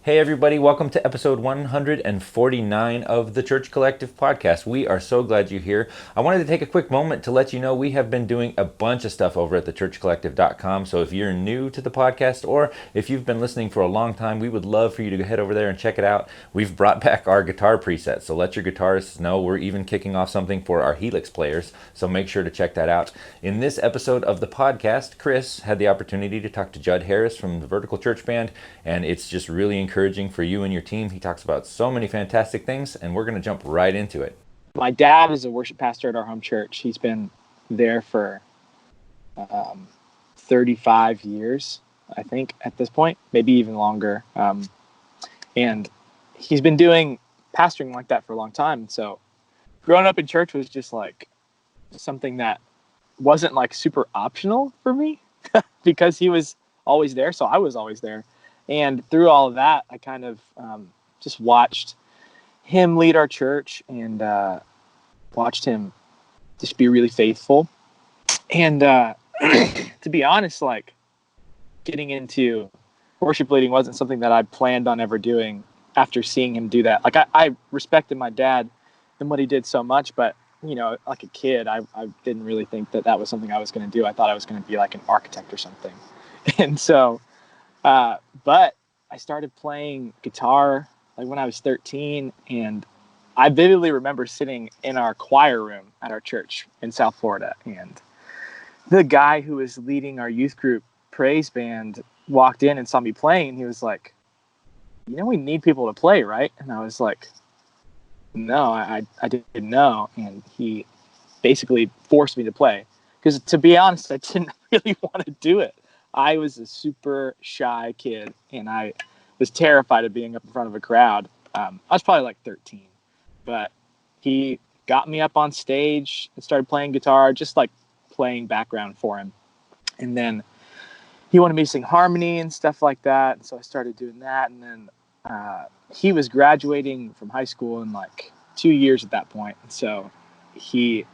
Hey, everybody, welcome to episode 149 of the Church Collective podcast. We are so glad you're here. I wanted to take a quick moment to let you know we have been doing a bunch of stuff over at thechurchcollective.com. So if you're new to the podcast or if you've been listening for a long time, we would love for you to head over there and check it out. We've brought back our guitar presets, so let your guitarists know. We're even kicking off something for our Helix players, so make sure to check that out. In this episode of the podcast, Chris had the opportunity to talk to Judd Harris from the Vertical Church Band, and it's just really encouraging for you and your team. He talks about so many fantastic things, and we're going to jump right into it. My dad is a worship pastor at our home church. He's been there for 35 years, I think, at this point, maybe even longer. And he's been doing pastoring like that for a long time. So growing up in church was just like something that wasn't like super optional for me because he was always there. So I was always there. And through all of that, I kind of just watched him lead our church and watched him just be really faithful. And to be honest, like getting into worship leading wasn't something that I planned on ever doing after seeing him do that. Like I respected my dad and what he did so much, but you know, like a kid, I didn't really think that that was something I was going to do. I thought I was going to be like an architect or something. And so but I started playing guitar like when I was 13, and I vividly remember sitting in our choir room at our church in South Florida, and the guy who was leading our youth group praise band walked in and saw me playing, and he was like, "You know, we need people to play, right?" And I was like, "No, I didn't know," and he basically forced me to play because, to be honest, I didn't really want to do it. I was a super shy kid, and I was terrified of being up in front of a crowd. I was probably like 13, but he got me up on stage and started playing guitar, just like playing background for him. And then he wanted me to sing harmony and stuff like that. So I started doing that. And then he was graduating from high school in like 2 years at that point. And so he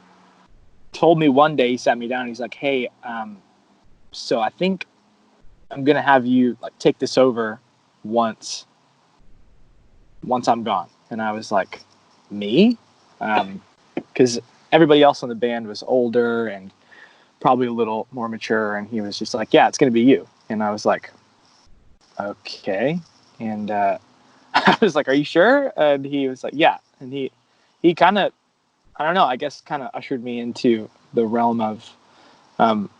told me one day, he sat me down and he's like, "Hey, so I think I'm going to have you like take this over once I'm gone." And I was like, "Me?" Because everybody else on the band was older and probably a little more mature. And he was just like, "Yeah, it's going to be you." And I was like, "Okay." And I was like, "Are you sure?" And he was like, "Yeah." And he kind of, I don't know, I guess kind of ushered me into the realm of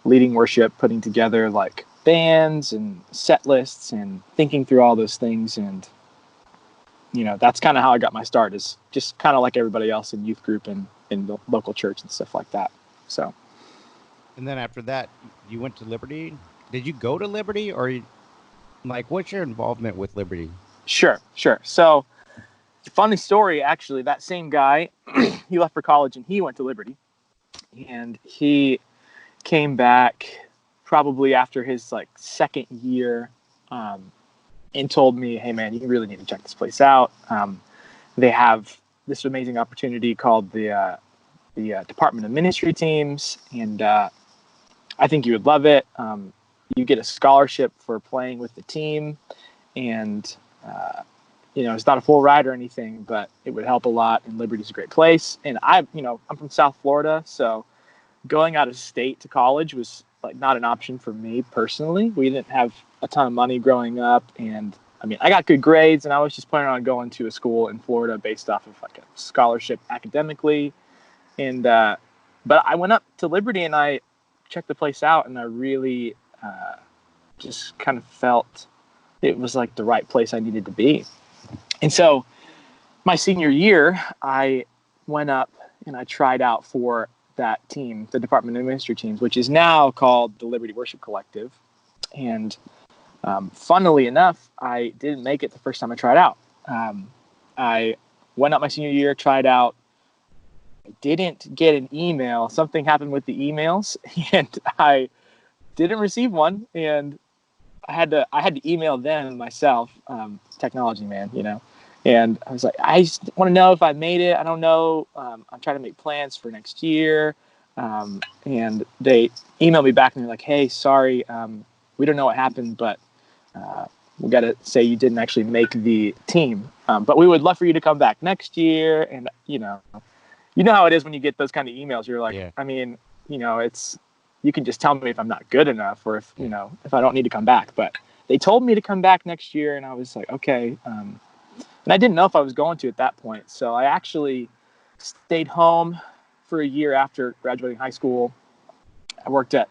leading worship, putting together like bands and set lists and thinking through all those things. And, you know, that's kind of how I got my start, is just kind of like everybody else in youth group and in the local church and stuff like that. So. And then after that, you went to Liberty. Did you go to Liberty, or like, what's your involvement with Liberty? Sure. So funny story, actually, that same guy, he left for college and he went to Liberty, and he came back probably after his like second year and told me, "Hey man, you really need to check this place out. They have this amazing opportunity called the Department of Ministry Teams, and I think you would love it. You get a scholarship for playing with the team, and you know, it's not a full ride or anything, but it would help a lot, and Liberty's a great place." And I'm from South Florida, so going out of state to college was like not an option for me personally. We didn't have a ton of money growing up, and I mean, I got good grades, and I was just planning on going to a school in Florida based off of like a scholarship academically. And but I went up to Liberty and I checked the place out, and I really just kind of felt it was like the right place I needed to be. And so my senior year, I went up and I tried out for that team, the Department of Ministry Teams, which is now called the Liberty Worship Collective. And funnily enough, I didn't make it the first time I tried out. I went up my senior year, tried out, didn't get an email. Something happened with the emails, and I didn't receive one. And I had to email them myself, technology man, you know. And I was like, "I just want to know if I made it. I don't know. I'm trying to make plans for next year." And they emailed me back and they're like, "Hey, sorry, we don't know what happened, but we got to say you didn't actually make the team, but we would love for you to come back next year. And you know how it is when you get those kind of emails. You're like, Yeah. I mean, it's, you can just tell me if I'm not good enough or if if I don't need to come back. But they told me to come back next year, and I was like, okay. And I didn't know if I was going to at that point, so I actually stayed home for a year after graduating high school. I worked at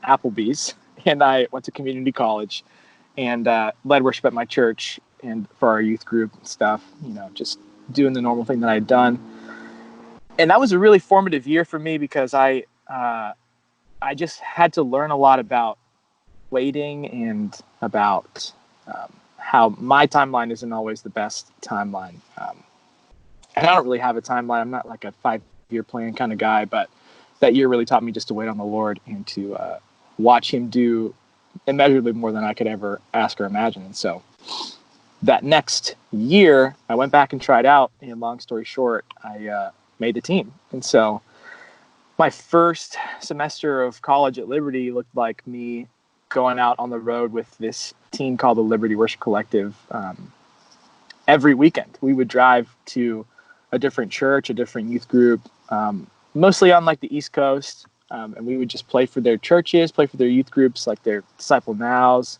Applebee's, and I went to community college and led worship at my church and for our youth group and stuff, just doing the normal thing that I had done. And that was a really formative year for me because I just had to learn a lot about waiting and about how my timeline isn't always the best timeline. And I don't really have a timeline. I'm not like a 5-year plan kind of guy, but that year really taught me just to wait on the Lord and to watch him do immeasurably more than I could ever ask or imagine. And so that next year, I went back and tried out, and long story short, I made the team. And so my first semester of college at Liberty looked like me going out on the road with this team called the Liberty Worship Collective. Every weekend, we would drive to a different church, a different youth group, mostly on like the East Coast. And we would just play for their churches, play for their youth groups, like their Disciple Nows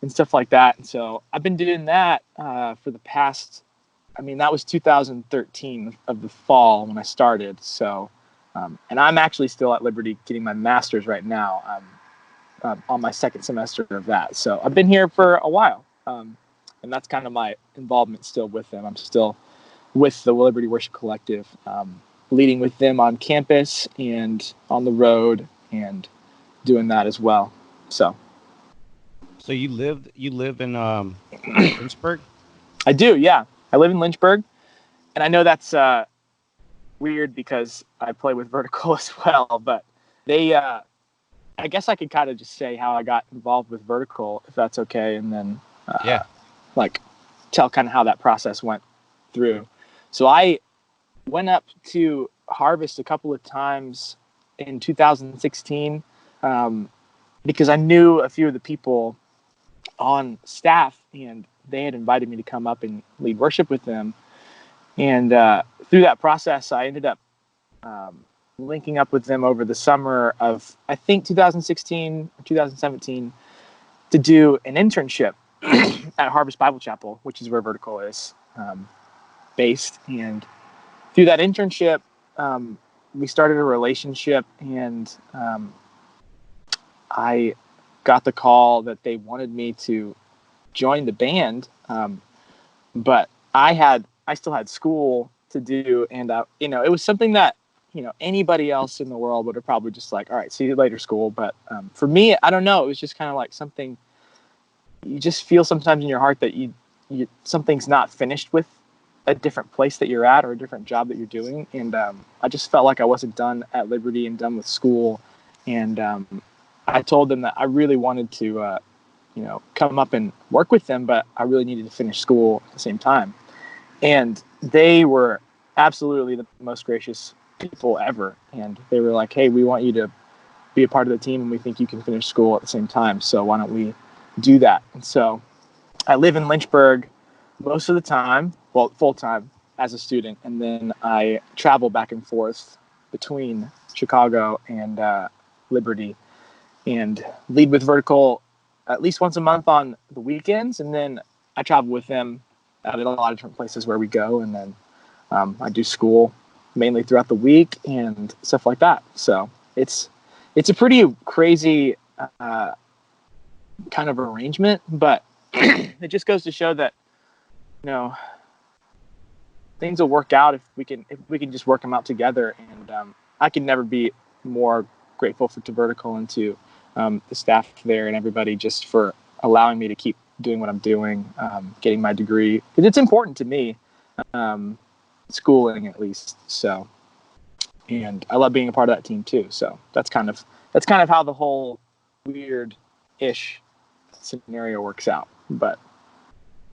and stuff like that. And so I've been doing that for the past, that was 2013 of the fall when I started. So, and I'm actually still at Liberty getting my master's right now. I'm on my second semester of that. So I've been here for a while. And that's kind of my involvement still with them. I'm still with the Liberty Worship Collective, leading with them on campus and on the road and doing that as well. So you live in Lynchburg? I do, yeah. I live in Lynchburg, and I know that's weird because I play with Vertical as well, but they I guess I could kind of just say how I got involved with Vertical, if that's okay, and then like tell kind of how that process went through. So I went up to Harvest a couple of times in 2016 because I knew a few of the people on staff, and they had invited me to come up and lead worship with them. And through that process, I ended up linking up with them over the summer of, I think, 2016 or 2017 to do an internship at Harvest Bible Chapel, which is where Vertical is based. And through that internship, we started a relationship, and I got the call that they wanted me to join the band, but I still had school to do, and it was something that anybody else in the world would have probably just like, all right, see you later, school. But for me, I don't know, it was just kind of like something you just feel sometimes in your heart that you something's not finished with a different place that you're at or a different job that you're doing. And I just felt like I wasn't done at Liberty and done with school. And I told them that I really wanted to, come up and work with them, but I really needed to finish school at the same time. And they were absolutely the most gracious people ever. And they were like, hey, we want you to be a part of the team, and we think you can finish school at the same time. So why don't we do that? And so I live in Lynchburg most of the time, well, full time as a student. And then I travel back and forth between Chicago and Liberty and lead with Vertical at least once a month on the weekends. And then I travel with them at a lot of different places where we go. And then I do school mainly throughout the week and stuff like that. So it's a pretty crazy kind of arrangement, but it just goes to show that, things will work out if we can just work them out together. And I can never be more grateful to Vertical and to the staff there and everybody just for allowing me to keep doing what I'm doing, getting my degree, because it's important to me, schooling at least. So, and I love being a part of that team too. So that's kind of how the whole weird-ish scenario works out. But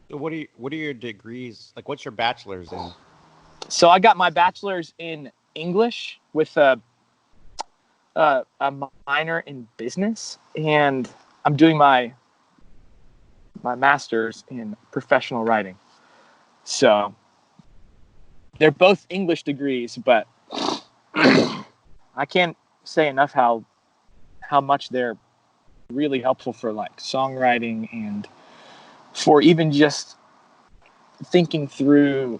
So what are your degrees? Like, what's your bachelor's in? so I got my bachelor's in English with a minor in business, and I'm doing my my master's in professional writing. So they're both English degrees, but I can't say enough how much they're really helpful for like songwriting and for even just thinking through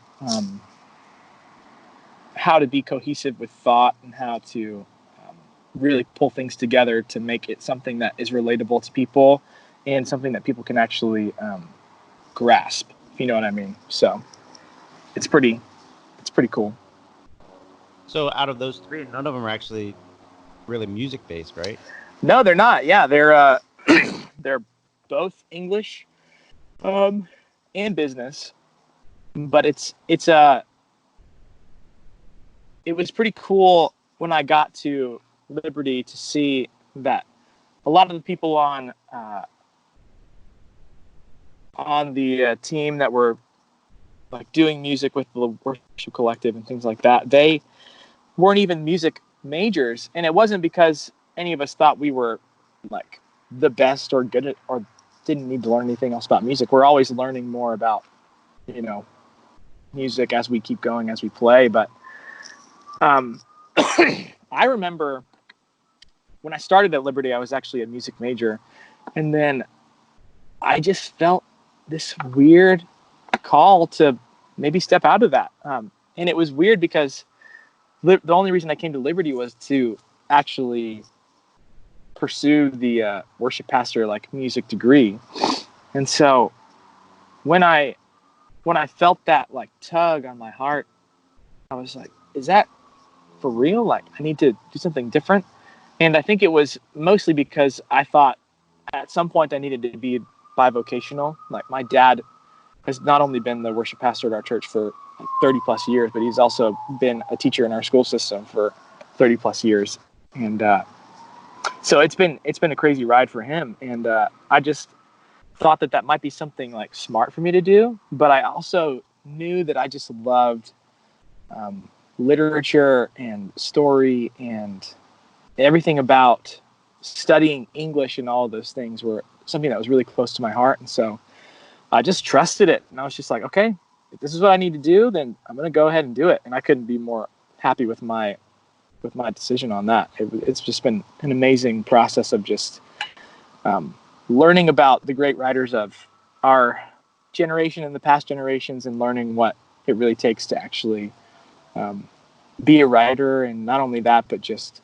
how to be cohesive with thought and how to really pull things together to make it something that is relatable to people and something that people can actually grasp, if you know what I mean. So it's pretty cool. So out of those three, none of them are actually really music based, right? No, they're not. Yeah, they're they're both English and business, but it was pretty cool when I got to Liberty to see that a lot of the people on the team that were like doing music with the worship collective and things like that, they weren't even music majors, and it wasn't because any of us thought we were like the best or good at or didn't need to learn anything else about music. We're always learning more about, you know, music as we keep going, as we play. But I remember when I started at Liberty, I was actually a music major, and then I just felt this weird call to maybe step out of that. And it was weird because the only reason I came to Liberty was to actually pursue the worship pastor like music degree. And so when I felt that like tug on my heart, I was like, is that for real? Like I need to do something different. And I think it was mostly because I thought at some point I needed to be bivocational. Like my dad has not only been the worship pastor at our church for 30 plus years, but he's also been a teacher in our school system for 30 plus years. And so it's been a crazy ride for him. And I just thought that might be something like smart for me to do. But I also knew that I just loved literature and story and everything about studying English and all of those things were something that was really close to my heart. And so I just trusted it. And I was just like, okay, if this is what I need to do, then I'm going to go ahead and do it. And I couldn't be more happy with my decision on that. It's just been an amazing process of just learning about the great writers of our generation and the past generations and learning what it really takes to actually be a writer. And not only that, but just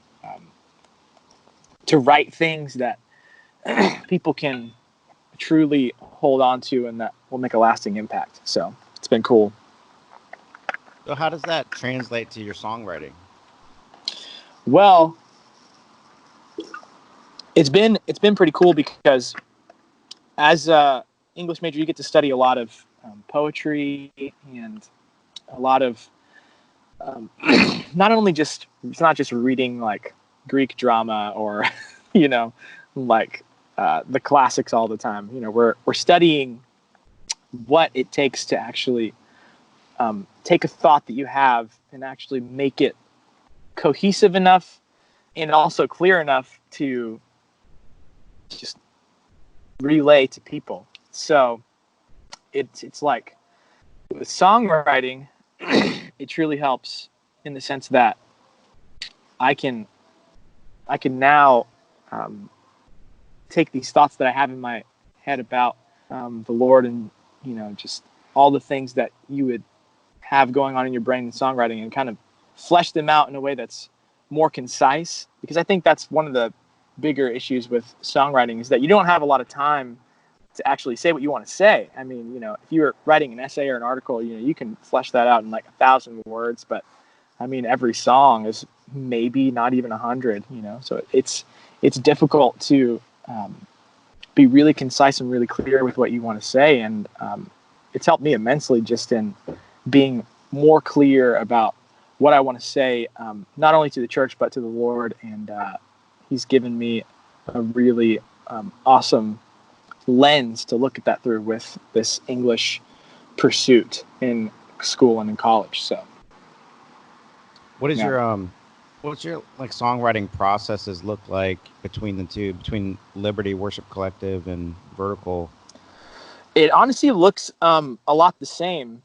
to write things that people can truly hold on to and that will make a lasting impact. So it's been cool. So how does that translate to your songwriting? Well, it's been pretty cool because as a English major, you get to study a lot of poetry and a lot of not only just, it's not just reading like Greek drama or you know, like the classics all the time. You know, we're studying what it takes to actually take a thought that you have and actually make it cohesive enough and also clear enough to just relay to people. So it's like with songwriting, it truly helps in the sense that I can now take these thoughts that I have in my head about the Lord and, you know, just all the things that you would have going on in your brain in songwriting and kind of flesh them out in a way that's more concise. Because I think that's one of the bigger issues with songwriting is that you don't have a lot of time to actually say what you want to say. I mean, you know, if you're writing an essay or an article, you know, you can flesh that out in like 1,000 words, but I mean, every song is maybe not even 100, you know, so it's difficult to be really concise and really clear with what you want to say. And it's helped me immensely just in being more clear about what I want to say, not only to the church, but to the Lord. And he's given me a really awesome lens to look at that through with this English pursuit in school and in college. So What is what's your like songwriting processes look like between the two, between Liberty Worship Collective and Vertical? It honestly looks a lot the same.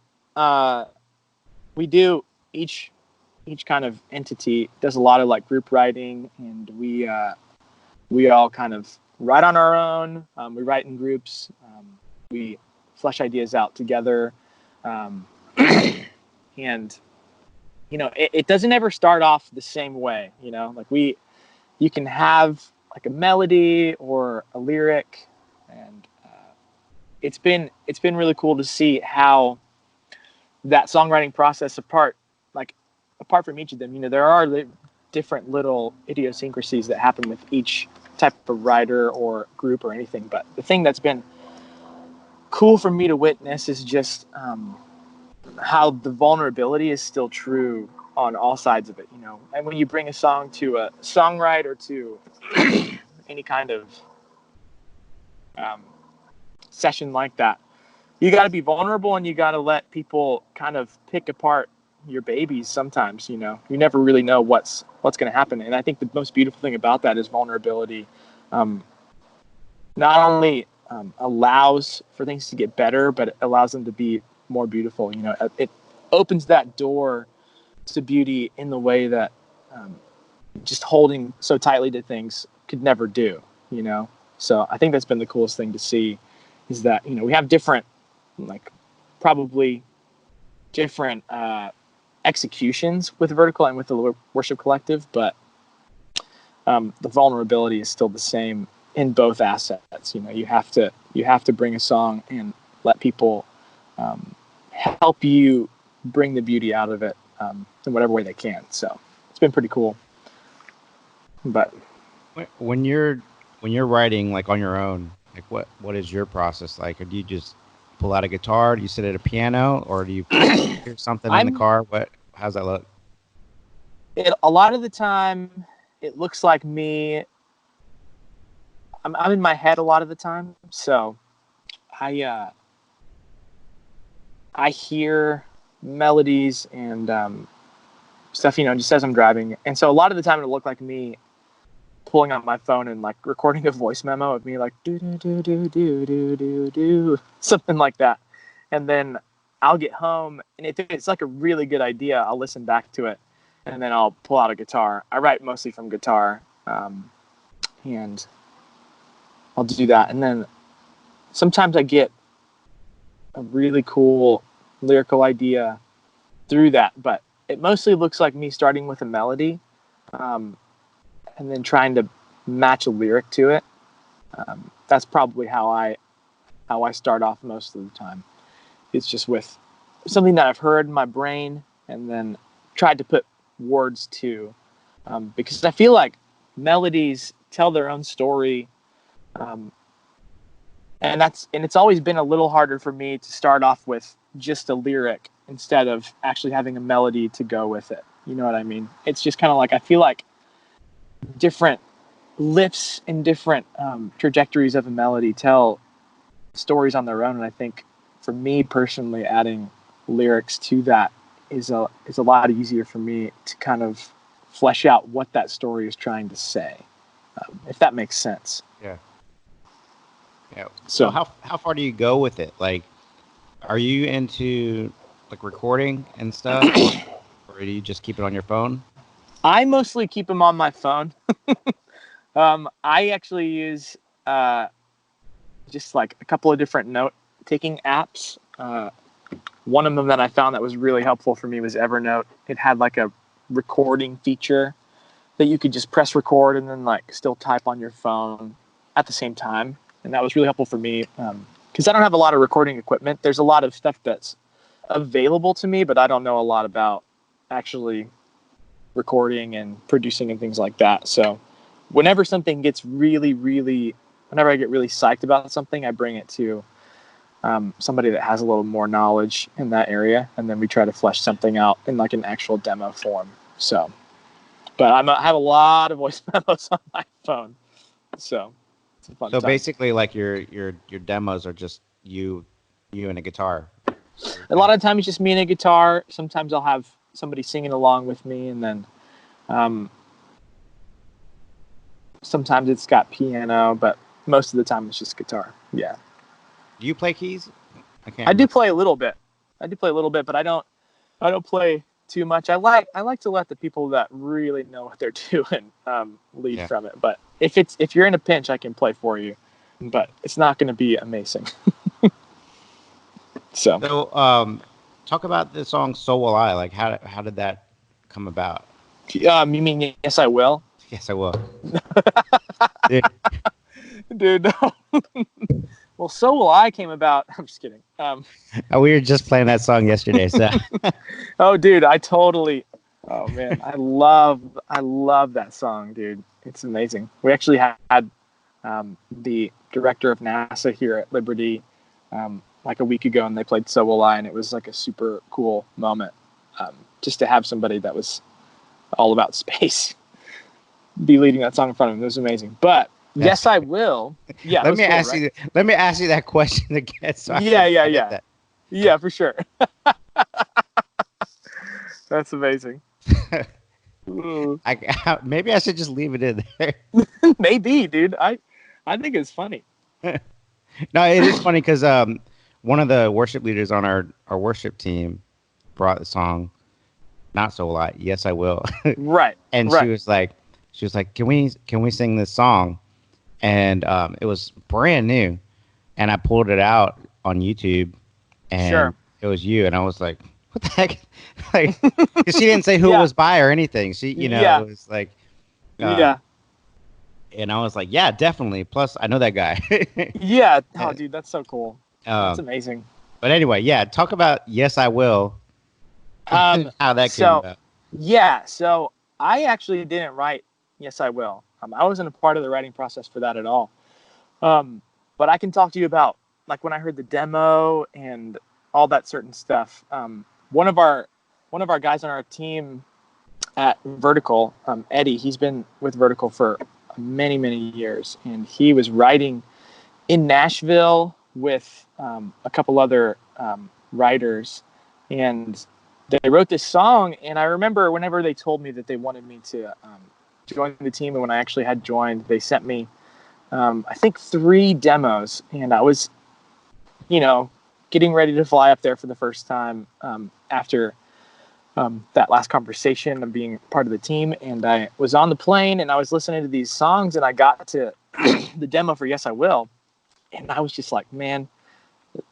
We do each kind of entity does a lot of like group writing, and we all kind of write on our own. We write in groups. We flesh ideas out together, um, and it doesn't ever start off the same way. Like you can have like a melody or a lyric, and it's been really cool to see how that songwriting process apart from each of them, there are different little idiosyncrasies that happen with each type of writer or group or anything. But the thing that's been cool for me to witness is just how the vulnerability is still true on all sides of it. And when you bring a song to a songwriter, to any kind of um, session like that, you got to be vulnerable, and you got to let people kind of pick apart your babies. Sometimes, you never really know what's going to happen. And I think the most beautiful thing about that is vulnerability. Not only allows for things to get better, but it allows them to be more beautiful. It opens that door to beauty in the way that just holding so tightly to things could never do. So I think that's been the coolest thing to see, is that we have different, like, probably different executions with Vertical and with the Worship Collective, but the vulnerability is still the same in both assets. You have to bring a song and let people help you bring the beauty out of it in whatever way they can. So it's been pretty cool. But when you're writing like on your own, like what is your process like? Or do you just pull out a guitar? Do you sit at a piano, or do you hear something in the car? How's that look? A lot of the time, it looks like me. I'm in my head a lot of the time, so I hear melodies and stuff, just as I'm driving. And so a lot of the time, it'll look like me pulling out my phone and like recording a voice memo of me like do do do do do do do do, something like that. And then I'll get home, and if it's like a really good idea, I'll listen back to it, and then I'll pull out a guitar. I write mostly from guitar, and I'll do that. And then sometimes I get a really cool lyrical idea through that, but it mostly looks like me starting with a melody, and then trying to match a lyric to it. That's probably how I start off most of the time. It's just with something that I've heard in my brain, and then tried to put words to, because I feel like melodies tell their own story, and it's always been a little harder for me to start off with just a lyric instead of actually having a melody to go with it. You know what I mean? It's just kind of like, I feel like different lifts and different trajectories of a melody tell stories on their own. And I think for me personally, adding lyrics to that is a lot easier for me to kind of flesh out what that story is trying to say, if that makes sense. Yeah. So how far do you go with it? Like, are you into like recording and stuff, or do you just keep it on your phone? I mostly keep them on my phone. I actually use just like a couple of different note-taking apps. One of them that I found that was really helpful for me was Evernote. It had like a recording feature that you could just press record and then like still type on your phone at the same time. And that was really helpful for me because I don't have a lot of recording equipment. There's a lot of stuff that's available to me, but I don't know a lot about actually recording and producing and things like that. So whenever something gets whenever I get really psyched about something, I bring it to somebody that has a little more knowledge in that area, and then we try to flesh something out in like an actual demo form. So, but I have a lot of voice memos on my phone, so it's a fun time. Basically, like your demos are just you and a guitar. A lot of times, it's just me and a guitar. Sometimes I'll have somebody singing along with me, and then sometimes it's got piano, but most of the time it's just guitar. Yeah. Do you play keys? I can't. I do Remember. play a little bit. But I don't play too much. I like to let the people that really know what they're doing lead from it. But if you're in a pinch, I can play for you. But it's not going to be amazing. So Talk about the song "So Will I." Like, how did that come about? you mean Yes I Will? Yes, I will. Dude, no. Well, So Will I came about. I'm just kidding. We were just playing that song yesterday. So. Oh, dude, oh man, I love that song, dude. It's amazing. We actually had the director of NASA here at Liberty like a week ago, and they played So Will I, and it was like a super cool moment just to have somebody that was all about space be leading that song in front of him. It was amazing. But Yes I Will. Yeah. Let me ask you that question again. So Yeah, for sure. That's amazing. Maybe I should just leave it in there. Maybe, dude. I think it's funny. No, it is funny because one of the worship leaders on our worship team brought the song "Not So Will I." Yes, I will. Right. And right. she was like, can we sing this song? And it was brand new, and I pulled it out on YouTube, and it was you, and I was like, what the heck? Like, because she didn't say who it was by or anything. She, it was like, and I was like, yeah, definitely. Plus, I know that guy. Yeah. Oh, dude, that's so cool. That's amazing. But anyway, yeah, talk about Yes, I Will. How that came about. Yeah. So I actually didn't write Yes, I Will. I wasn't a part of the writing process for that at all. But I can talk to you about like when I heard the demo and all that certain stuff. One of our guys on our team at Vertical, Eddie, he's been with Vertical for many, many years, and he was writing in Nashville with a couple other writers, and they wrote this song. And I remember whenever they told me that they wanted me to join the team, and when I actually had joined, they sent me I think 3 demos, and I was getting ready to fly up there for the first time after that last conversation of being part of the team. And I was on the plane, and I was listening to these songs, and I got to the demo for Yes I Will, and I was just like, man,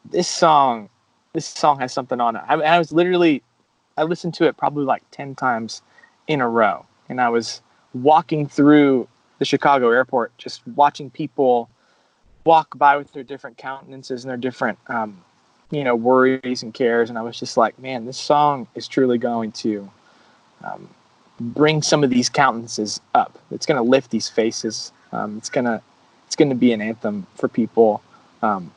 this song has something on it. I listened to it probably like 10 times in a row, and I was walking through the Chicago airport, just watching people walk by with their different countenances and their different, worries and cares. And I was just like, man, this song is truly going to bring some of these countenances up. It's going to lift these faces. It's going to be an anthem for people. And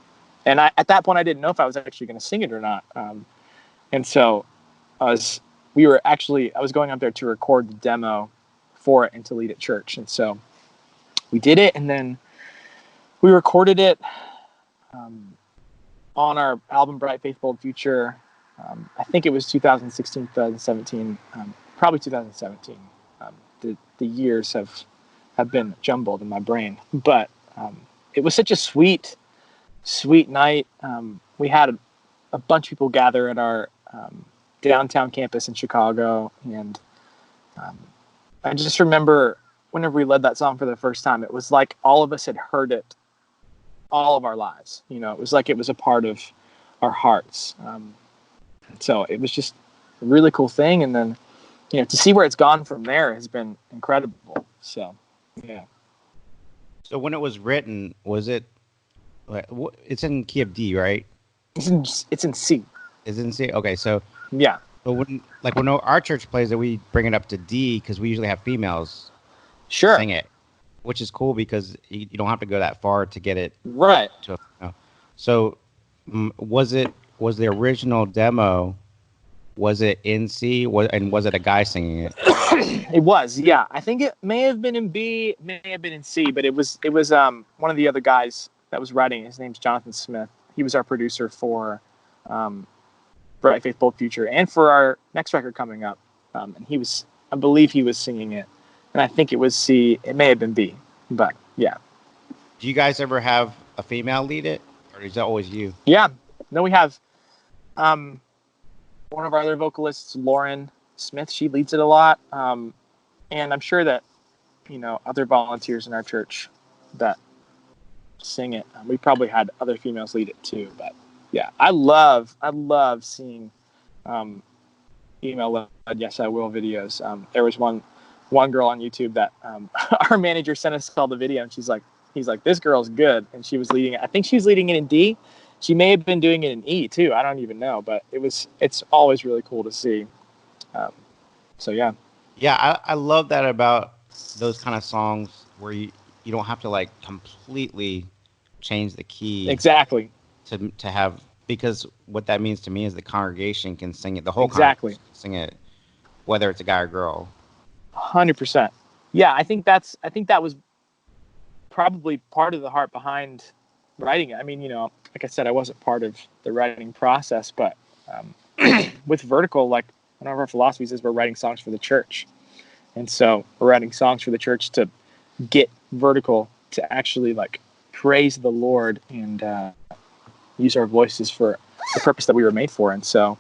at that point, I didn't know if I was actually going to sing it or not. And so I was going up there to record the demo for it and to lead at church. And so we did it, and then we recorded it on our album Bright Faith Bold Future. I think it was 2016, 2017, probably 2017. The years have been jumbled in my brain, but it was such a sweet night. We had a bunch of people gather at our downtown campus in Chicago, and I just remember whenever we led that song for the first time, it was like all of us had heard it all of our lives. It was like it was a part of our hearts. So it was just a really cool thing. And then, to see where it's gone from there has been incredible. So, yeah. So when it was written, was it? It's in key of D, right? It's in C. It's in C. Okay, so yeah. But when our church plays it, we bring it up to D because we usually have females sing it, which is cool because you don't have to go that far to get it right. So was the original demo? Was it in C? And was it a guy singing it? It was, yeah. I think it may have been in B, may have been in C, but it was one of the other guys that was writing. His name's Jonathan Smith. He was our producer for Bright Faith Bold Future and for our next record coming up. And I believe he was singing it. And I think it was C. It may have been B, but yeah. Do you guys ever have a female lead it? or is that always you? Yeah. Then we have one of our other vocalists, Lauren Smith. She leads it a lot. And I'm sure that, other volunteers in our church that sing it. We probably had other females lead it too. But yeah, I love seeing email led Yes I Will videos. There was one girl on YouTube that our manager sent us all the video, and he's like, this girl's good, and she was leading it. I think she was leading it in D. She may have been doing it in E too. I don't even know, but it's always really cool to see. So yeah. Yeah, I love that about those kind of songs where you don't have to like completely change the key Exactly. to have, because what that means to me is the congregation can sing it. The whole Exactly. congregation can sing it, whether it's a guy or girl. 100%. Yeah, I think that was probably part of the heart behind writing it. I mean, like I said, I wasn't part of the writing process, but with Vertical, like one of our philosophies is we're writing songs for the church. And so we're writing songs for the church to get Vertical to actually like praise the Lord and use our voices for the purpose that we were made for. And so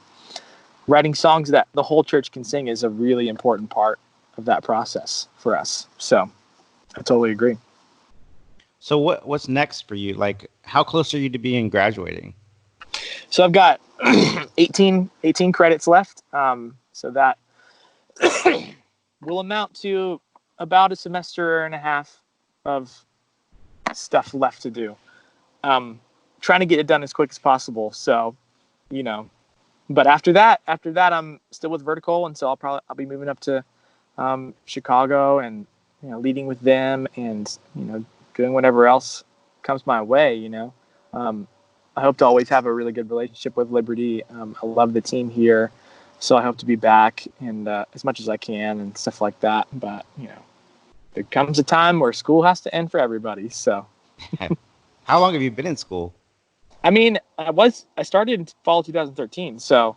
writing songs that the whole church can sing is a really important part of that process for us. So I totally agree. So what's next for you? Like, how close are you to being graduating? So I've got 18 credits left. So that will amount to about a semester and a half of stuff left to do. Trying to get it done as quick as possible. So, but after that, I'm still with Vertical, and so I'll be moving up to Chicago and leading with them, and doing whatever else comes my way. I hope to always have a really good relationship with Liberty. I love the team here, so I hope to be back and as much as I can and stuff like that. But there comes a time where school has to end for everybody. So, how long have you been in school? I mean, I started in fall 2013, so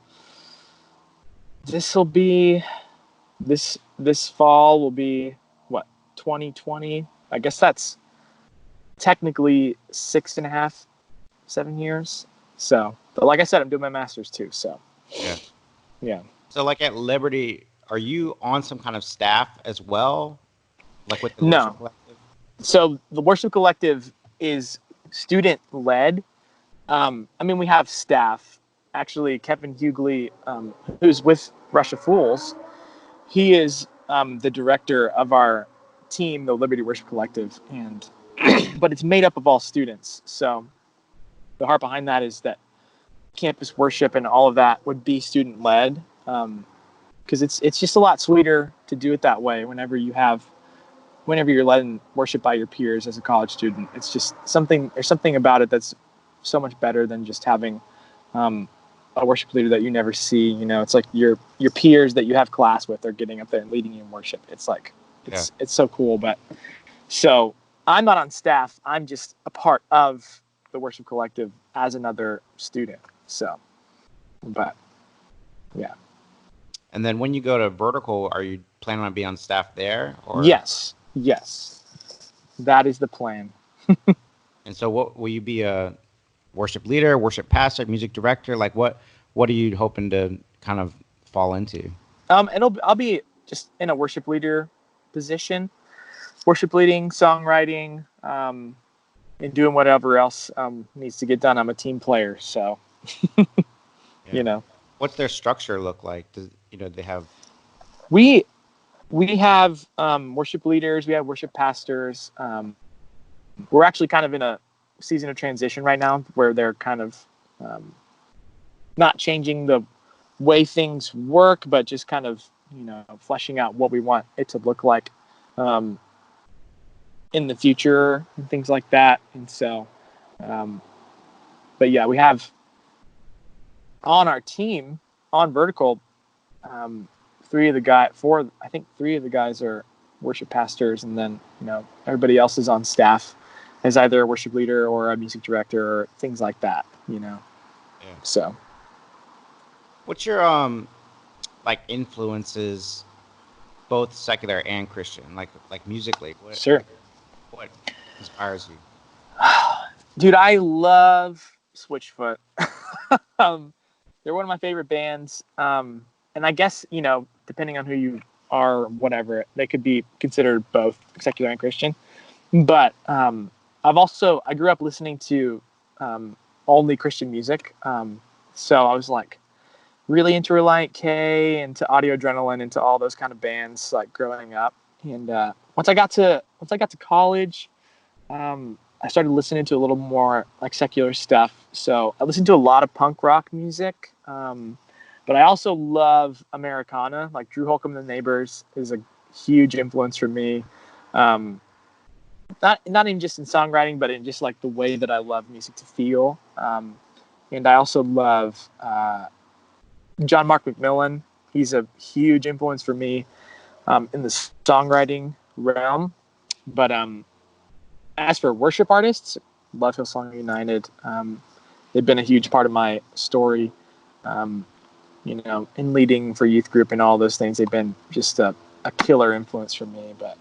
this fall will be what, 2020. I guess that's technically 6.5, 7 years. So, but like I said, I'm doing my master's too. So, yeah. So, like at Liberty, are you on some kind of staff as well, like with the No. Worship Collective? So the Worship Collective is student led. We have staff. Actually, Kevin Hughley, who's with Russia Fools, he is the director of our team, the Liberty Worship Collective, and but it's made up of all students. So the heart behind that is that campus worship and all of that would be student led, because it's just a lot sweeter to do it that way. Whenever you're led in worship by your peers as a college student, it's just there's something about it that's so much better than just having a worship leader that you never see. It's like your peers that you have class with are getting up there and leading you in worship. It's like it's so cool. But so I'm not on staff. I'm just a part of the Worship Collective as another student. So, but yeah. And then when you go to Vertical, are you planning on being on staff there? Or? Yes, that is the plan. And so, what will you be, a worship leader, worship pastor, music director? Like, what are you hoping to kind of fall into? I'll be just in a worship leader position, worship leading, songwriting, and doing whatever else needs to get done. I'm a team player, so What's their structure look like? They have? We have worship leaders. We have worship pastors. We're actually kind of in a season of transition right now where they're kind of not changing the way things work, but just kind of fleshing out what we want it to look like in the future and things like that. And so, but yeah, we have on our team on Vertical, three of the guys are worship pastors, and then everybody else is on staff as either a worship leader or a music director or things like that. So What's your like influences, both secular and Christian, like musically? Sure. What inspires you? Dude, I love Switchfoot. They're one of my favorite bands. And I guess, depending on who you are, or whatever, they could be considered both secular and Christian. But I grew up listening to only Christian music. So I was like really into Reliant K, into Audio Adrenaline, into all those kind of bands like growing up. And once I got to college, I started listening to a little more like secular stuff. So I listened to a lot of punk rock music. But I also love Americana. Like Drew Holcomb and the Neighbors is a huge influence for me. Not even just in songwriting, but in just like the way that I love music to feel. And I also love John Mark McMillan. He's a huge influence for me in the songwriting realm. But as for worship artists, love Hillsong United. They've been a huge part of my story. In leading for youth group and all those things, they've been just a killer influence for me. But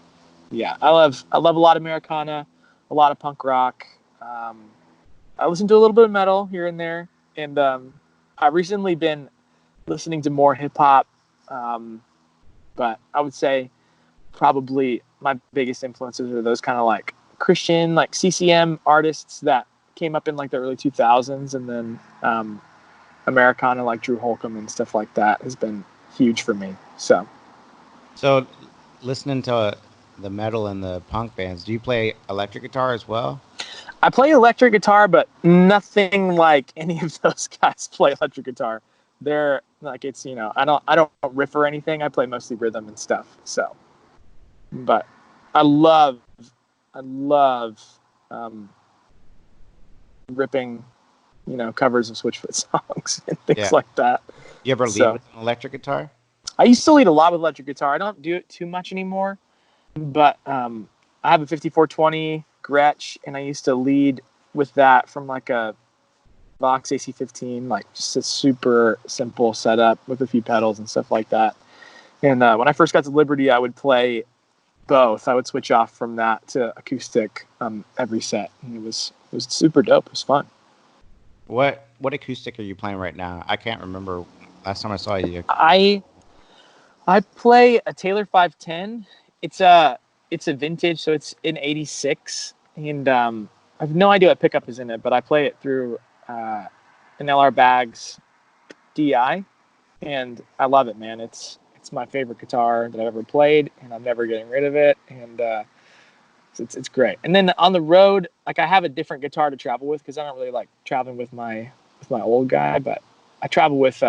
yeah, I love a lot of Americana, a lot of punk rock. I listen to a little bit of metal here and there, and I've recently been listening to more hip hop. But I would say probably my biggest influences are those kind of like Christian, like CCM artists that came up in like the early 2000s, and then Americana, like Drew Holcomb and stuff like that, has been huge for me. So listening to the metal and the punk bands, do you play electric guitar as well? I play electric guitar, but nothing like any of those guys play electric guitar. They're like, it's, I don't riff or anything. I play mostly rhythm and stuff. So, but I love ripping, covers of Switchfoot songs and things like that. You ever lead with an electric guitar? I used to lead a lot with electric guitar. I don't do it too much anymore, but I have a 5420 Gretsch, and I used to lead with that from like a Vox AC-15, like just a super simple setup with a few pedals and stuff like that. And when I first got to Liberty, I would play both. I would switch off from that to acoustic every set, and it was super dope. It was fun. What acoustic are you playing right now? I can't remember last time I saw you. I play a Taylor 510. It's a vintage, so it's in '86, and I have no idea what pickup is in it, but I play it through an LR Baggs DI, and I love it, man. It's my favorite guitar that I've ever played, and I'm never getting rid of it, and it's great. And then on the road, like I have a different guitar to travel with because I don't really like traveling with my old guy, but I travel with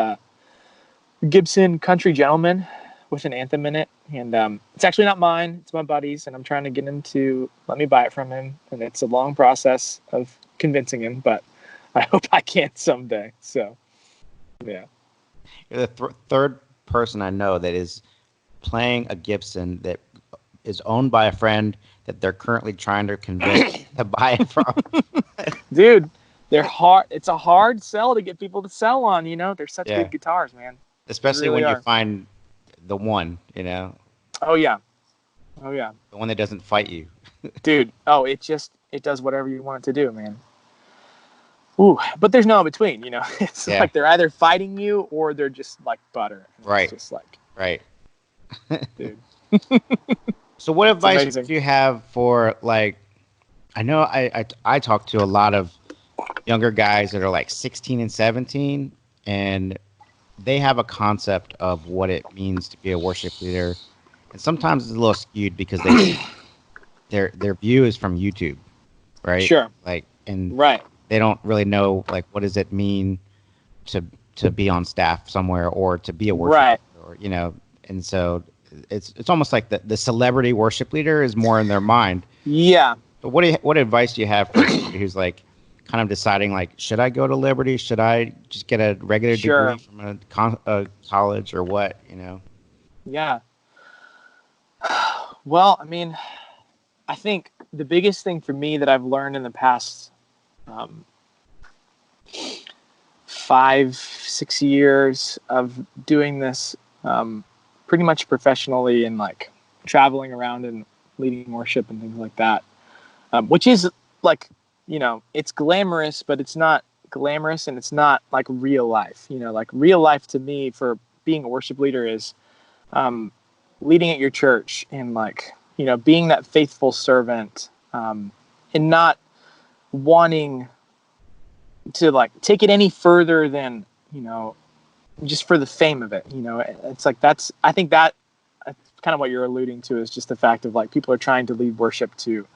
Gibson Country Gentleman with an Anthem in it, and it's actually not mine, it's my buddy's, and I'm trying to get him to let me buy it from him, and it's a long process of convincing him, but I hope I can someday. So yeah, you're the third person I know that is playing a Gibson that is owned by a friend that they're currently trying to convince to buy it from. Dude, they're hard. It's a hard sell to get people to sell on, they're such good guitars, man. Especially really when are. You find the one, Oh yeah. The one that doesn't fight you. Dude, it does whatever you want it to do, man. Ooh, but there's no in between, It's like they're either fighting you or they're just like butter. Right. It's just like, right. Dude. So what advice do you have for, like, I know I talk to a lot of younger guys that are like 16 and 17, and they have a concept of what it means to be a worship leader. And sometimes it's a little skewed because their view is from YouTube, right? Sure. Like, and right. They don't really know, like, what does it mean to be on staff somewhere or to be a worship leader, or, and so it's almost like the celebrity worship leader is more in their mind. Yeah. But what advice do you have for somebody who's like kind of deciding, like, should I go to Liberty? Should I just get a regular degree from a college or what, Yeah. Well, I mean, I think the biggest thing for me that I've learned in the past 5-6 years of doing this pretty much professionally and like traveling around and leading worship and things like that, which is like, it's glamorous, but it's not glamorous and it's not like real life. Like real life to me for being a worship leader is leading at your church and like, being that faithful servant, and not wanting to like take it any further than, just for the fame of it. It's like, I think that's kind of what you're alluding to, is just the fact of like people are trying to lead worship to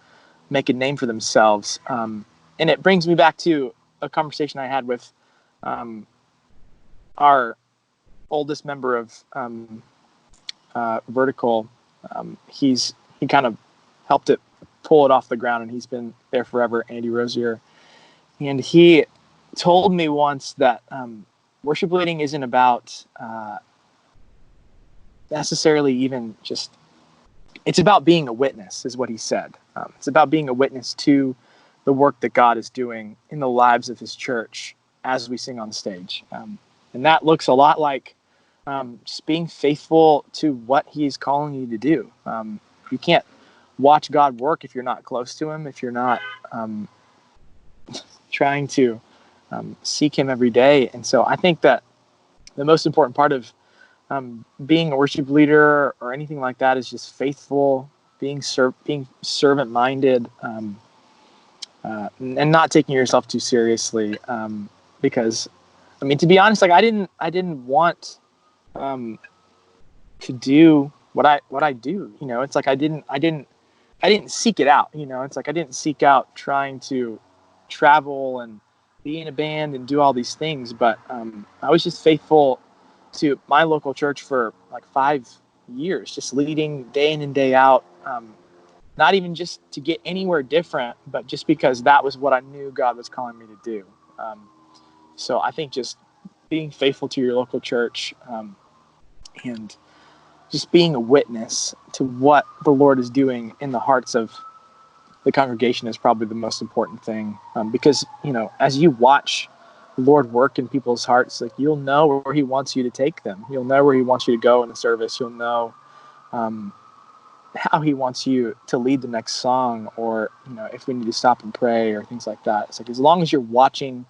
make a name for themselves. And it brings me back to a conversation I had with our oldest member of Vertical. He kind of helped it pull it off the ground, and he's been there forever, Andy Rosier. And he told me once that worship leading isn't about necessarily even just, it's about being a witness, is what he said. It's about being a witness to the work that God is doing in the lives of his church as we sing on stage. And that looks a lot like just being faithful to what he's calling you to do. You can't watch God work if you're not close to him, if you're not trying to seek him every day. And so I think that the most important part of being a worship leader or anything like that is just faithful, being servant-minded, and not taking yourself too seriously. Because, I mean, to be honest, like I didn't want to do what I do. It's like I didn't seek it out. It's like I didn't seek out trying to travel and be in a band and do all these things. But I was just faithful to my local church for like 5 years, just leading day in and day out. Not even just to get anywhere different, but just because that was what I knew God was calling me to do. So I think just being faithful to your local church, and just being a witness to what the Lord is doing in the hearts of the congregation is probably the most important thing. Because, as you watch the Lord work in people's hearts, like you'll know where he wants you to take them. You'll know where he wants you to go in the service. You'll know how he wants you to lead the next song, or, if we need to stop and pray or things like that. It's like, as long as you're watching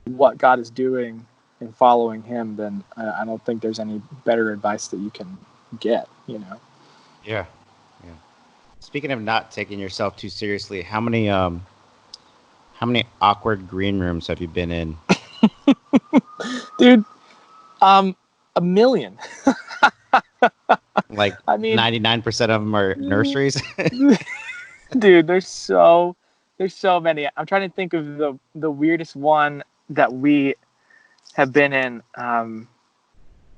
what God is doing and following him, then I don't think there's any better advice that you can get, Yeah. Speaking of not taking yourself too seriously, how many awkward green rooms have you been in? Dude, a million. Like, I mean, 99% of them are nurseries. Dude, there's so many. I'm trying to think of the weirdest one that we have been in.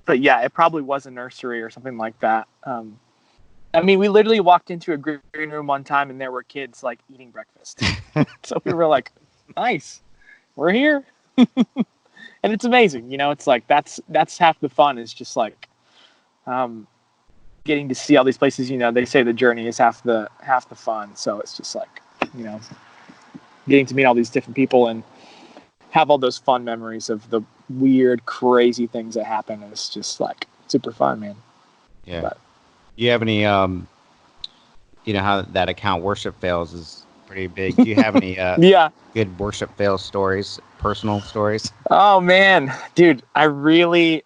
But yeah, it probably was a nursery or something like that. I mean, we literally walked into a green room one time and there were kids like eating breakfast. So we were like, nice, we're here. And it's amazing. It's like, that's half the fun, is just like, getting to see all these places. They say the journey is half the fun. So it's just like, getting to meet all these different people and have all those fun memories of the weird, crazy things that happen. It's just like super fun, man. Yeah. But, Do you have any, how that account Worship Fails is pretty big. Do you have any good worship fail stories, personal stories? Oh man, dude, I really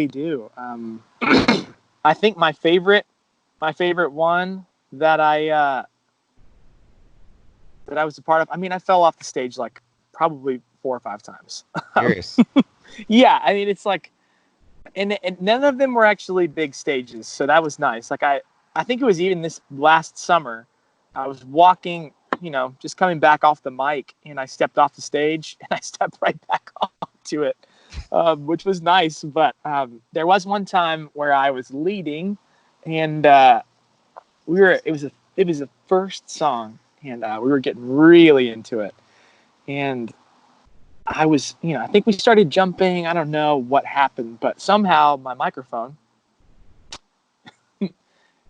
do. I think my favorite one that I was a part of. I mean, I fell off the stage like probably 4 or 5 times. Serious. Yeah, I mean, it's like, and none of them were actually big stages, so that was nice. Like I think it was even this last summer, I was walking, just coming back off the mic, and I stepped off the stage and I stepped right back onto it, which was nice. But there was one time where I was leading, and it was the first song, and we were getting really into it, and I was, I think we started jumping. I don't know what happened, but somehow my microphone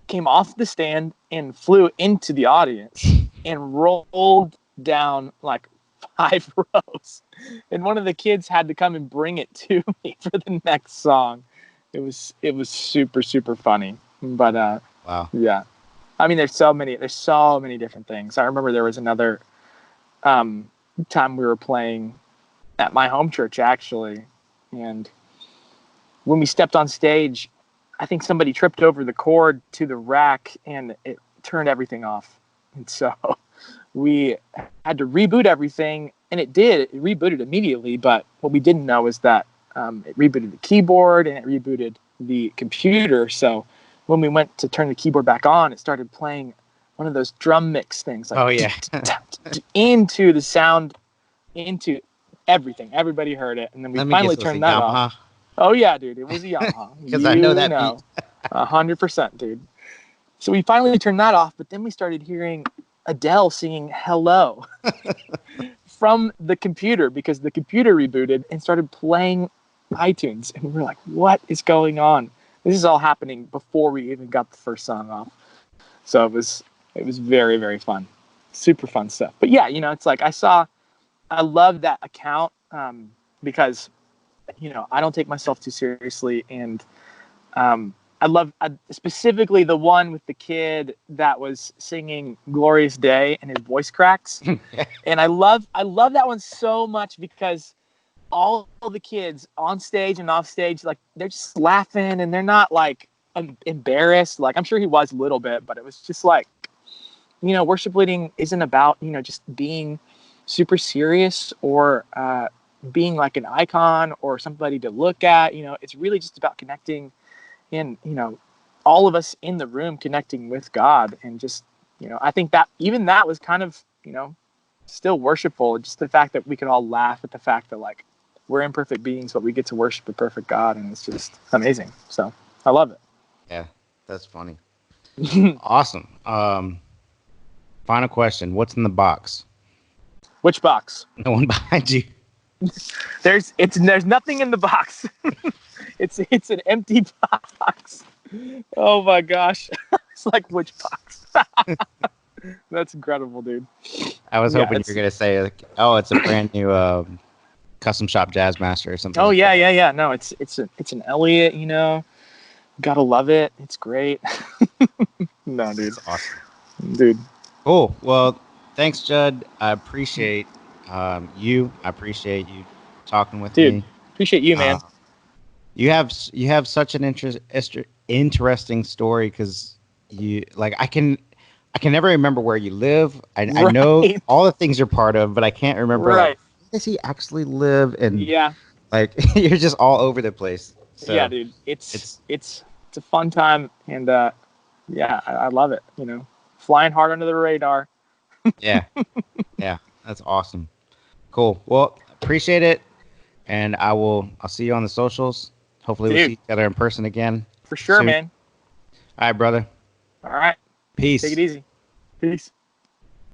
came off the stand and flew into the audience and rolled down like 5 rows. And one of the kids had to come and bring it to me for the next song. It was super, super funny. But wow. Yeah. I mean, there's so many different things. I remember there was another time we were playing at my home church actually, and when we stepped on stage, I think somebody tripped over the cord to the rack and it turned everything off. And so we had to reboot everything, and it did. It rebooted immediately, but what we didn't know is that it rebooted the keyboard and it rebooted the computer. So when we went to turn the keyboard back on, it started playing one of those drum mix things, like Oh yeah. into the sound, into everything. Everybody heard it, and then we Let me finally guess, it was turned a that Yamaha. off. Oh yeah, dude, it was a Yamaha. 'Cause I know that beat. 100%, dude. So we finally turned that off, but then we started hearing Adele singing "Hello" from the computer, because the computer rebooted and started playing iTunes, and we were like, "What is going on?" This is all happening before we even got the first song off. So it was very, very fun, super fun stuff. But yeah, it's like I love that account because I don't take myself too seriously, and I love specifically the one with the kid that was singing "Glorious Day" and his voice cracks, and I love that one so much because all the kids on stage and off stage, like, they're just laughing and they're not like embarrassed. Like, I'm sure he was a little bit, but it was just like, worship leading isn't about just being super serious or being like an icon or somebody to look at. It's really just about connecting, and all of us in the room connecting with God, and just I think that even that was kind of still worshipful. Just the fact that we could all laugh at the fact that, like, we're imperfect beings, but we get to worship a perfect God, and it's just amazing. So I love it. Yeah, that's funny. Awesome. Final question: what's in the box? Which box? The one behind you. There's nothing in the box. It's an empty box. Oh my gosh. It's like, which box? That's incredible, dude. I was hoping you were gonna say, like, oh, it's a brand new custom shop Jazzmaster or something. Oh like yeah, that. yeah. No, it's an Elliott. Gotta love it. It's great. No, dude. That's awesome, dude. Cool. Well, thanks, Judd. I appreciate you. I appreciate you talking with Dude, me. appreciate you, man. You have such an interesting story, because I can never remember where you live. I know all the things you're part of, but I can't remember. Right. Like, where does he actually live? And yeah, like, you're just all over the place. So yeah, dude. It's a fun time, and yeah, I love it. Flying hard under the radar. yeah, yeah, that's awesome. Cool. Well, appreciate it, and I'll see you on the socials. Hopefully, we'll see each other in person again. For sure, soon. man. All right, brother. All right. Peace. Take it easy. Peace.